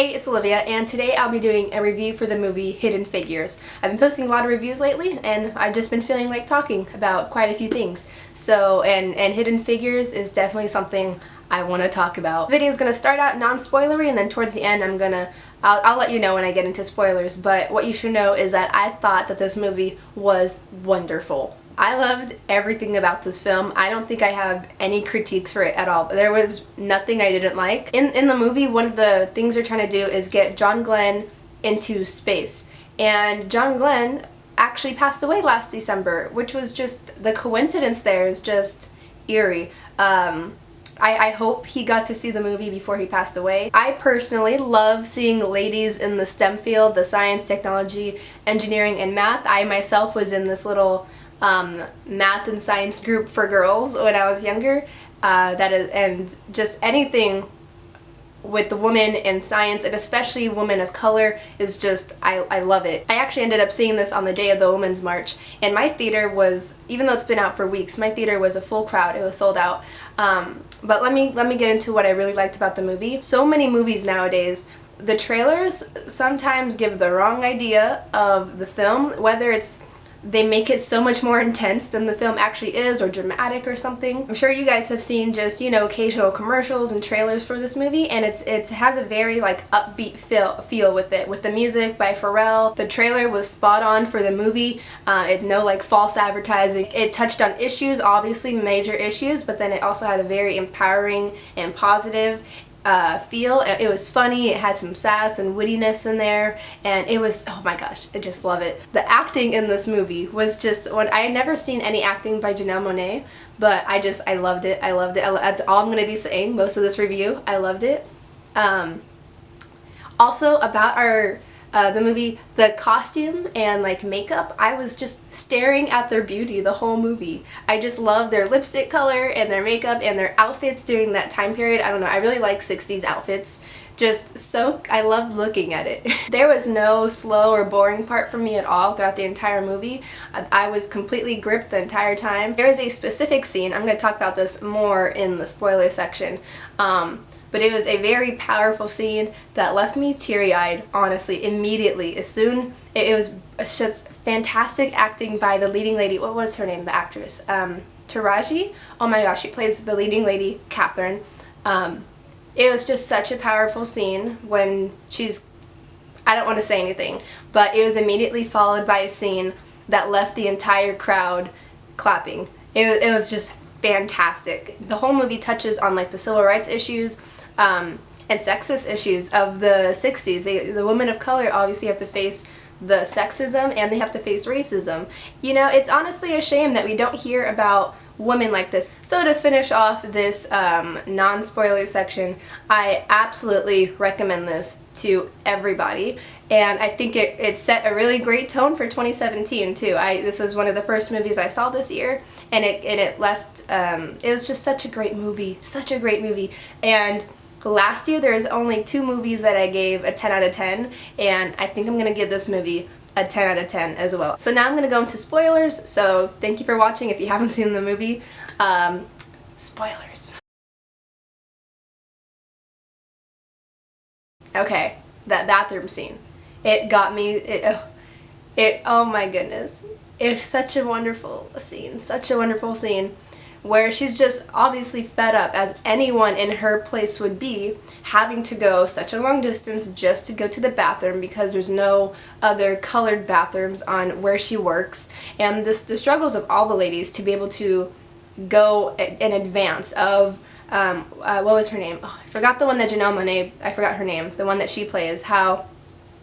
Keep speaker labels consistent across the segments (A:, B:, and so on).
A: Hey, it's Olivia, and today I'll be doing a review for the movie Hidden Figures. I've been posting a lot of reviews lately, and I've just been feeling like talking about quite a few things. So, and Hidden Figures is definitely something I want to talk about. This video is going to start out non-spoilery, and then towards the end I'll let you know when I get into spoilers, but what you should know is that I thought that this movie was wonderful. I loved everything about this film. I don't think I have any critiques for it at all. There was nothing I didn't like. In the movie, one of the things they're trying to do is get John Glenn into space. And John Glenn actually passed away last December, which was just, the coincidence there is just eerie. I hope he got to see the movie before he passed away. I personally love seeing ladies in the STEM field, the science, technology, engineering, and math. I myself was in this little math and science group for girls when I was younger. And just anything with the women in science, and especially women of color, is just, I love it. I actually ended up seeing this on the day of the Women's March, and my theater was, even though it's been out for weeks, my theater was a full crowd. It was sold out. But let me get into what I really liked about the movie. So many movies nowadays, the trailers sometimes give the wrong idea of the film, whether it's they make it so much more intense than the film actually is, or dramatic or something. I'm sure you guys have seen just, you know, occasional commercials and trailers for this movie, and it has a very like upbeat feel with it, with the music by Pharrell. The trailer was spot on for the movie. No like false advertising. It touched on issues, obviously major issues, but then it also had a very empowering and positive feel. It was funny, it had some sass and wittiness in there, and it was, oh my gosh, I just love it. The acting in this movie was just, I had never seen any acting by Janelle Monáe, but I loved it. I loved it. That's all I'm going to be saying most of this review. I loved it. Also about the movie, the costume and like makeup, I was just staring at their beauty the whole movie. I just love their lipstick color and their makeup and their outfits during that time period. I don't know, I really like 60s outfits. Just so, I loved looking at it. There was no slow or boring part for me at all throughout the entire movie. I was completely gripped the entire time. There is a specific scene, I'm going to talk about this more in the spoiler section, but it was a very powerful scene that left me teary-eyed, honestly, immediately. It was just fantastic acting by the leading lady. What's her name, the actress? Taraji? Oh my gosh, she plays the leading lady, Catherine. It was just such a powerful scene when I don't want to say anything, but it was immediately followed by a scene that left the entire crowd clapping. It was just fantastic. The whole movie touches on like the civil rights issues, and sexist issues of the 60s. The women of color obviously have to face the sexism, and they have to face racism. You know, it's honestly a shame that we don't hear about women like this. So to finish off this non-spoiler section, I absolutely recommend this to everybody, and I think it set a really great tone for 2017 too. This was one of the first movies I saw this year, and it left, it was just such a great movie, and last year there was only 2 movies that I gave a 10 out of 10, and I think I'm going to give this movie a 10 out of 10 as well. So now I'm going to go into spoilers, so thank you for watching if you haven't seen the movie. Spoilers. Okay, that bathroom scene. It got me, oh my goodness. It's such a wonderful scene, where she's just obviously fed up, as anyone in her place would be, having to go such a long distance just to go to the bathroom because there's no other colored bathrooms on where she works, and the struggles of all the ladies to be able to go in advance of, what was her name? Oh, I forgot the one that Janelle Monáe, I forgot her name, the one that she plays, how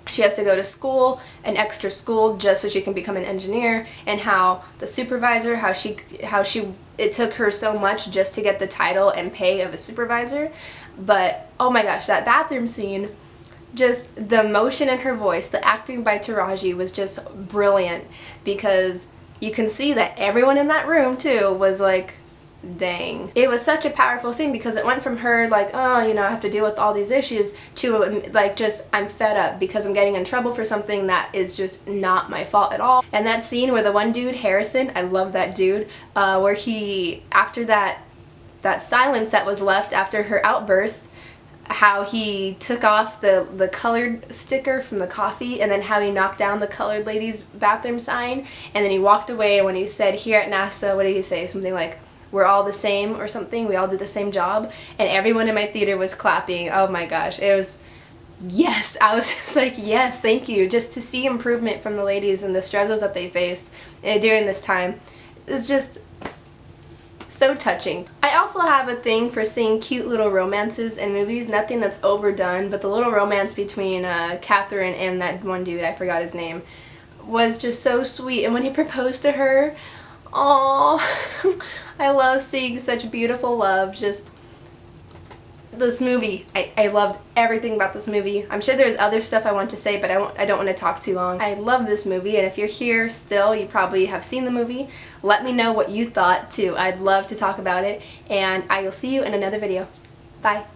A: she has to go to school, an extra school, just so she can become an engineer, and how the supervisor, it took her so much just to get the title and pay of a supervisor. But oh my gosh, that bathroom scene, just the emotion in her voice, the acting by Taraji was just brilliant, because you can see that everyone in that room too was like, dang. It was such a powerful scene, because it went from her like, oh, you know, I have to deal with all these issues, to like, just, I'm fed up because I'm getting in trouble for something that is just not my fault at all. And that scene where the one dude, Harrison, I love that dude, where he, after that silence that was left after her outburst, how he took off the colored sticker from the coffee, and then how he knocked down the colored ladies' bathroom sign, and then he walked away. When he said, here at NASA, what did he say? Something like, we're all the same or something, we all did the same job, and everyone in my theater was clapping. Oh my gosh, it was, yes, I was just like, yes, thank you. Just to see improvement from the ladies and the struggles that they faced during this time is just so touching. I also have a thing for seeing cute little romances in movies, nothing that's overdone, but the little romance between Catherine and that one dude, I forgot his name, was just so sweet. And when he proposed to her, aww, I love seeing such beautiful love. Just this movie, I loved everything about this movie. I'm sure there's other stuff I want to say, but I don't want to talk too long. I love this movie, and if you're here still, you probably have seen the movie. Let me know what you thought too. I'd love to talk about it, and I will see you in another video. Bye.